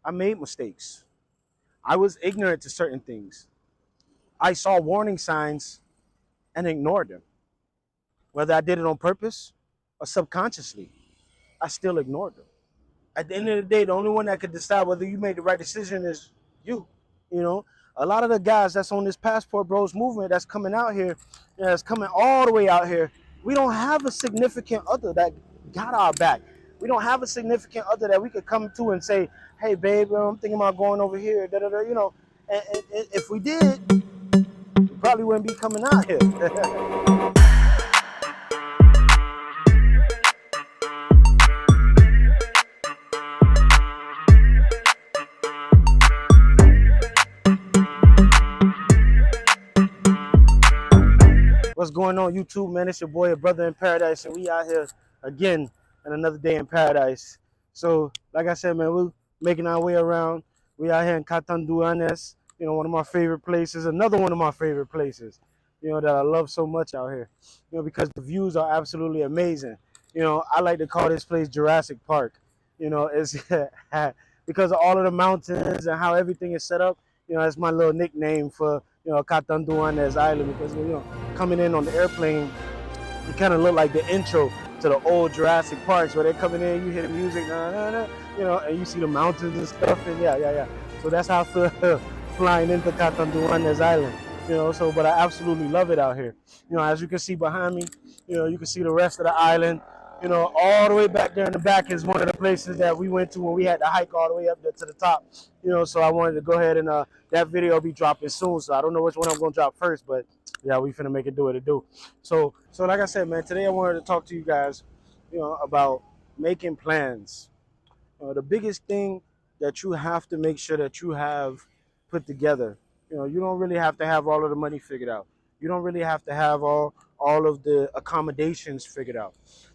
I made mistakes. I was ignorant to certain things. I saw warning signs and ignored them. Whether I did it on purpose or subconsciously, I still ignored them. At the end of the day, the only one that could decide whether you made the right decision is you. You know, a lot of the guys that's on this Passport Bros movement that's coming out here, that's coming all the way out here, we don't have a significant other that got our back. We don't have a significant other that we could come to and say, hey, babe, I'm thinking about going over here, da, da, da, you know. And if we did, we probably wouldn't be coming out here. What's going on, YouTube, man? It's your boy, your brother in paradise, and we out here again on another day in paradise. So, like I said, man, we're making our way around. We out here in Catanduanes, you know, one of my favorite places, another one of my favorite places, you know, that I love so much out here, you know, because the views are absolutely amazing. You know, I like to call this place Jurassic Park. You know, it's because of all of the mountains and how everything is set up. You know, it's my little nickname for, you know, Catanduanes Island because, you know, coming in on the airplane, it kind of looked like the intro to the old Jurassic Parks where they're coming in, you hear the music, nah, nah, nah, you know, and you see the mountains and stuff, and yeah. So that's how I feel flying into Catanduanes Island, you know. So, but I absolutely love it out here. You know, as you can see behind me, you know, you can see the rest of the island. You know, all the way back there in the back is one of the places that we went to when we had to hike all the way up there to the top. You know, so I wanted to go ahead and that video will be dropping soon. So I don't know which one I'm gonna drop first, but yeah, we finna make it do what it do. So like I said, man, today I wanted to talk to you guys, you know, about making plans. The biggest thing that you have to make sure that you have put together. You know, you don't really have to have all of the money figured out. You don't really have to have all of the accommodations figured out.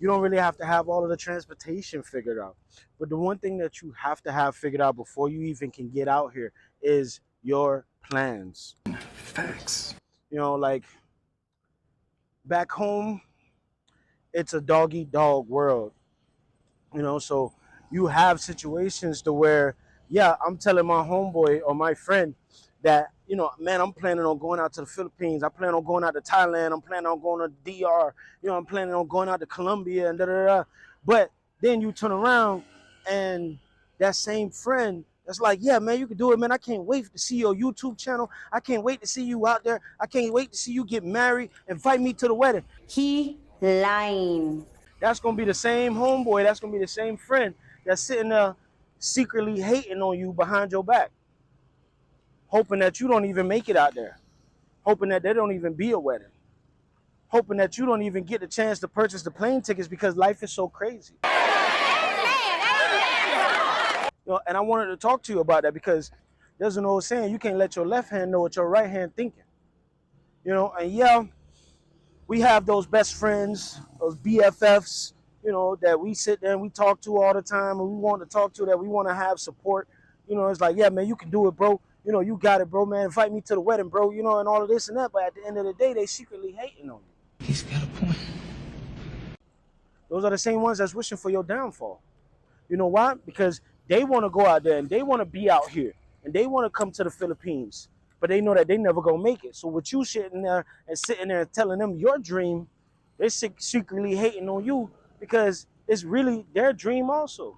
You don't really have to have all of the transportation figured out. But the one thing that you have to have figured out before you even can get out here is your plans. Facts. You know, like back home, it's a dog eat dog world. You know, so you have situations to where, yeah, I'm telling my homeboy or my friend that, you know, man, I'm planning on going out to the Philippines. I plan on going out to Thailand. I'm planning on going to DR. You know, I'm planning on going out to Colombia and da da da. But then you turn around and that same friend that's like, yeah, man, you can do it, man. I can't wait to see your YouTube channel. I can't wait to see you out there. I can't wait to see you get married. Invite me to the wedding. He lying. That's gonna be the same homeboy. That's gonna be the same friend that's sitting there secretly hating on you behind your back, hoping that you don't even make it out there, hoping that there don't even be a wedding, hoping that you don't even get the chance to purchase the plane tickets because life is so crazy. You know, and I wanted to talk to you about that because there's an old saying: you can't let your left hand know what your right hand thinking. You know, and yeah, we have those best friends, those BFFs, you know, that we sit there and we talk to all the time and we want to talk to, that we want to have support. You know, it's like, yeah, man, you can do it, bro. You know, you got it, bro, man. Invite me to the wedding, bro, you know, and all of this and that. But at the end of the day, they secretly hating on you. He's got a point. Those are the same ones that's wishing for your downfall. You know why? Because they want to go out there and they want to be out here and they want to come to the Philippines, but they know that they never gonna make it. So with you sitting there and telling them your dream, they're secretly hating on you because it's really their dream also.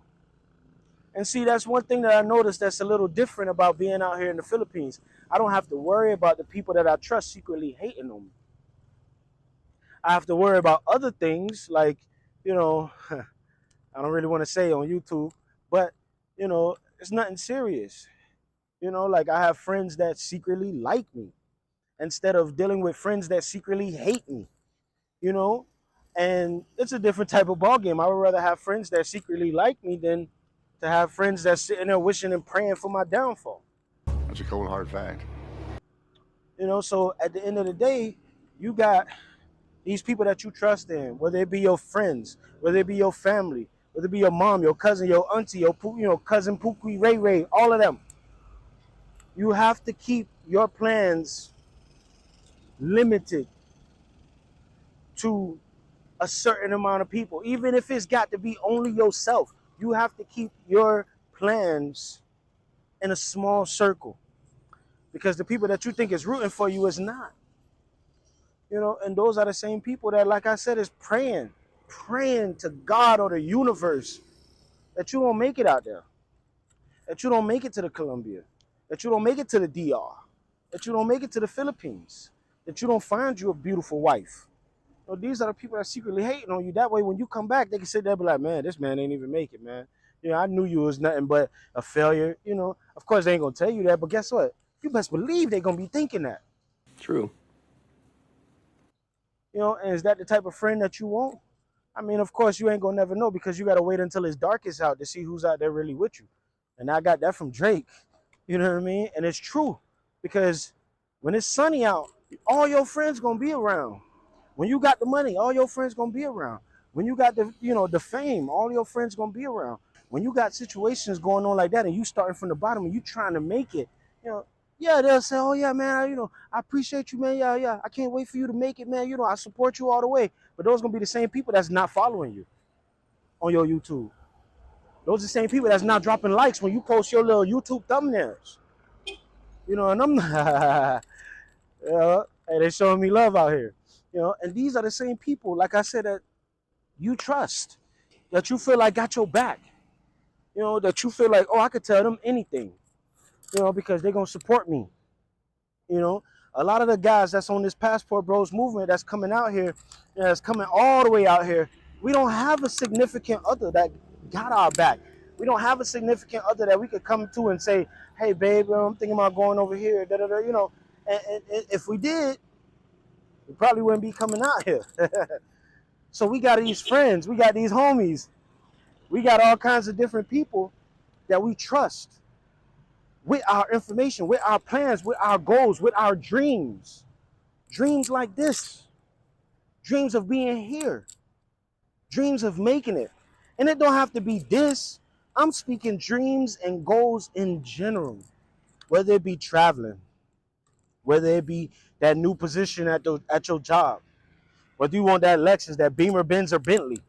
And see, that's one thing that I noticed that's a little different about being out here in the Philippines. I don't have to worry about the people that I trust secretly hating on me. I have to worry about other things like, you know, I don't really want to say on YouTube, but, you know, it's nothing serious. You know, like I have friends that secretly like me instead of dealing with friends that secretly hate me, you know? And it's a different type of ballgame. I would rather have friends that secretly like me than to have friends that sitting there wishing and praying for my downfall. That's a cold hard fact. You know, so at the end of the day, you got these people that you trust in, whether it be your friends, whether it be your family, whether it be your mom, your cousin, your auntie, your cousin Pookie, Ray Ray, all of them. You have to keep your plans limited to a certain amount of people, even if it's got to be only yourself. You have to keep your plans in a small circle, because the people that you think is rooting for you is not. And those are the same people that, like I said, is praying to God or the universe that you don't make it out there, that you don't make it to the Colombia, that you don't make it to the DR, that you don't make it to the Philippines, that you don't find you a beautiful wife. These are the people that secretly hating on you. That way, when you come back, they can sit there and be like, man, this man ain't even make it, man. I knew you was nothing but a failure. Of course, they ain't going to tell you that, but guess what? You best believe they're going to be thinking that. True. And is that the type of friend that you want? I mean, of course, you ain't going to never know, because you got to wait until it's darkest out to see who's out there really with you. And I got that from Drake. You know what I mean? And it's true, because when it's sunny out, all your friends going to be around. When you got the money, all your friends gonna be around. When you got the fame, all your friends gonna be around. When you got situations going on like that, and you starting from the bottom and you trying to make it, yeah, they'll say, oh yeah, man, I appreciate you, man. Yeah, I can't wait for you to make it, man. I support you all the way. But those gonna be the same people that's not following you on your YouTube. Those are the same people that's not dropping likes when you post your little YouTube thumbnails. And I'm hey, they showing me love out here. And these are the same people, like I said, that you trust, that you feel like got your back, that you feel like, oh, I could tell them anything, because they're going to support me. A lot of the guys that's on this Passport Bros movement that's coming out here, that's coming all the way out here, we don't have a significant other that got our back. We don't have a significant other that we could come to and say, hey, babe, I'm thinking about going over here, and if we did, we probably wouldn't be coming out here. So we got these friends, we got these homies, we got all kinds of different people that we trust with our information, with our plans, with our goals, with our dreams. Dreams like this, dreams of being here, dreams of making it. And it don't have to be this. I'm speaking dreams and goals in general, whether it be traveling, whether it be that new position at your job, whether you want that Lexus, that Beamer, Benz, or Bentley.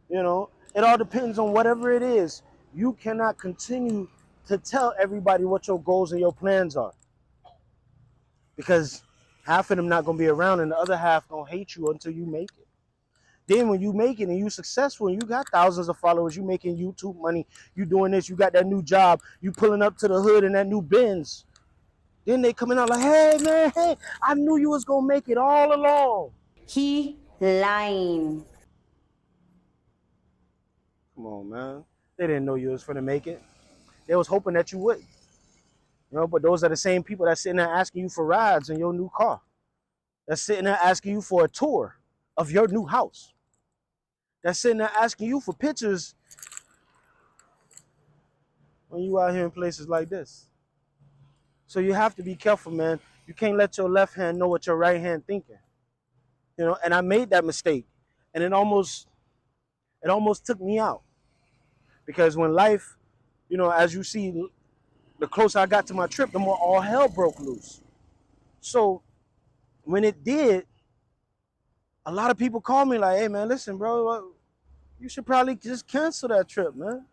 It all depends on whatever it is. You cannot continue to tell everybody what your goals and your plans are, because half of them not going to be around and the other half going to hate you until you make it. Then when you make it and you successful and you got thousands of followers, you making YouTube money, you doing this, you got that new job, you pulling up to the hood in that new Benz. Then they coming out like, hey, man, hey, I knew you was going to make it all along. He lying. Come on, man. They didn't know you was finna make it. They was hoping that you wouldn't. But those are the same people that's sitting there asking you for rides in your new car. That's sitting there asking you for a tour of your new house. That's sitting there asking you for pictures when you out here in places like this. So you have to be careful, man. You can't let your left hand know what your right hand thinking. And I made that mistake. And it almost took me out. Because when life, as you see, the closer I got to my trip, the more all hell broke loose. So when it did, a lot of people called me like, hey, man, listen, bro, you should probably just cancel that trip, man.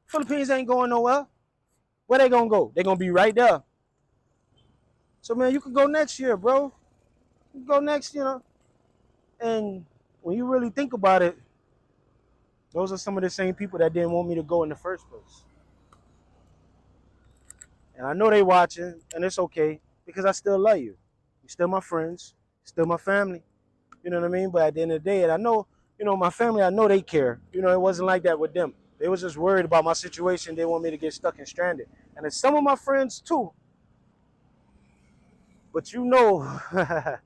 Philippines ain't going nowhere. Where they going to go? They going to be right there. So, man, you can go next year, bro. You can go next, And when you really think about it, those are some of the same people that didn't want me to go in the first place. And I know they watching, and it's okay, because I still love you. You're still my friends, still my family. You know what I mean? But at the end of the day, and I know, my family, I know they care. It wasn't like that with them. They was just worried about my situation. They want me to get stuck and stranded. And it's some of my friends too. But I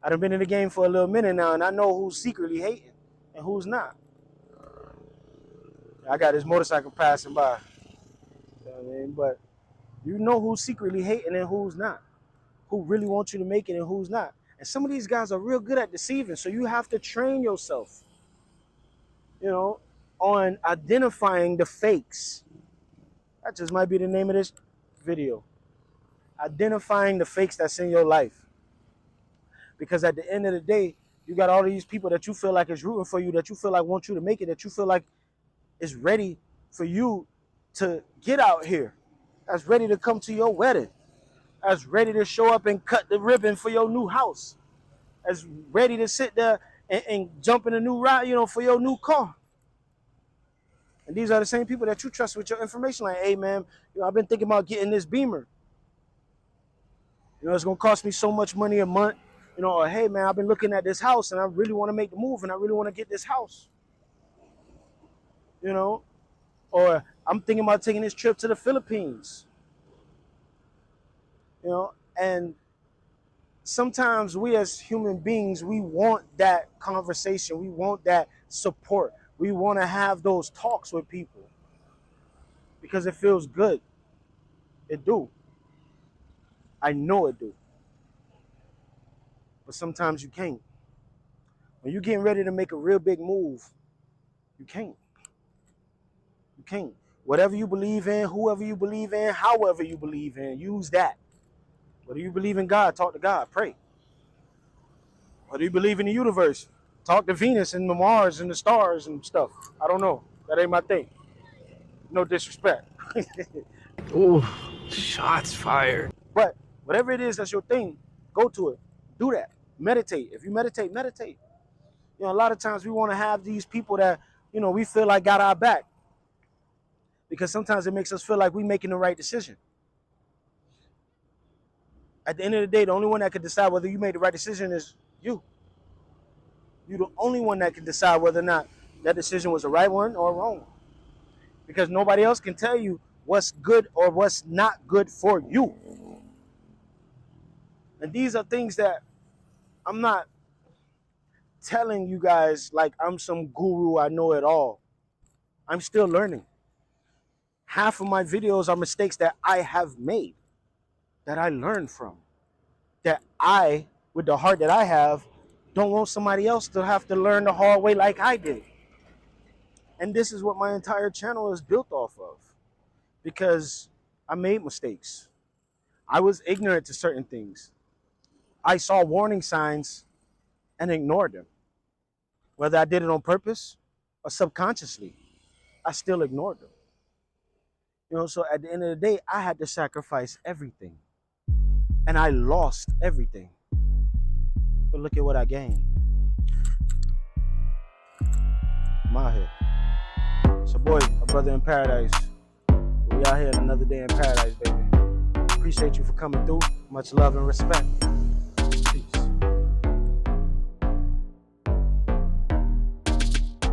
done been in the game for a little minute now, and I know who's secretly hating and who's not. I got this motorcycle passing by. You know what I mean? But you know who's secretly hating and who's not. Who really wants you to make it and who's not. And some of these guys are real good at deceiving, so you have to train yourself, on identifying the fakes. That just might be the name of this video. Identifying the fakes that's in your life. Because at the end of the day, you got all these people that you feel like is rooting for you, that you feel like want you to make it, that you feel like is ready for you to get out here. that's ready to come to your wedding, that's ready to show up and cut the ribbon for your new house, that's ready to sit there and jump in a new ride, for your new car. And these are the same people that you trust with your information. Like, hey man, I've been thinking about getting this Beamer. It's gonna cost me so much money a month. Or hey man, I've been looking at this house and I really want to make the move and I really want to get this house. Or I'm thinking about taking this trip to the Philippines. And sometimes we as human beings, we want that conversation, we want that support, we want to have those talks with people because it feels good. It do. I know it do. But sometimes you can't. When you're getting ready to make a real big move, you can't. You can't. Whatever you believe in, whoever you believe in, however you believe in, use that. Whether you believe in God, talk to God, pray. Whether you believe in the universe, talk to Venus and the Mars and the stars and stuff. I don't know. That ain't my thing. No disrespect. Ooh, shots fired. But whatever it is that's your thing, go to it. Do that. Meditate. If you meditate, meditate. A lot of times we want to have these people that, we feel like got our back. Because sometimes it makes us feel like we're making the right decision. At the end of the day, the only one that can decide whether you made the right decision is you. You're the only one that can decide whether or not that decision was the right one or wrong. Because nobody else can tell you what's good or what's not good for you. And these are things that I'm not telling you guys like I'm some guru, I know it all. I'm still learning. Half of my videos are mistakes that I have made, that I learned from, that I, with the heart that I have, don't want somebody else to have to learn the hard way like I did. And this is what my entire channel is built off of, because I made mistakes. I was ignorant to certain things. I saw warning signs and ignored them. Whether I did it on purpose or subconsciously, I still ignored them. So at the end of the day, I had to sacrifice everything. And I lost everything. But look at what I gained. I'm out here. It's your boy, a brother in paradise. We out here another day in paradise, baby. Appreciate you for coming through. Much love and respect.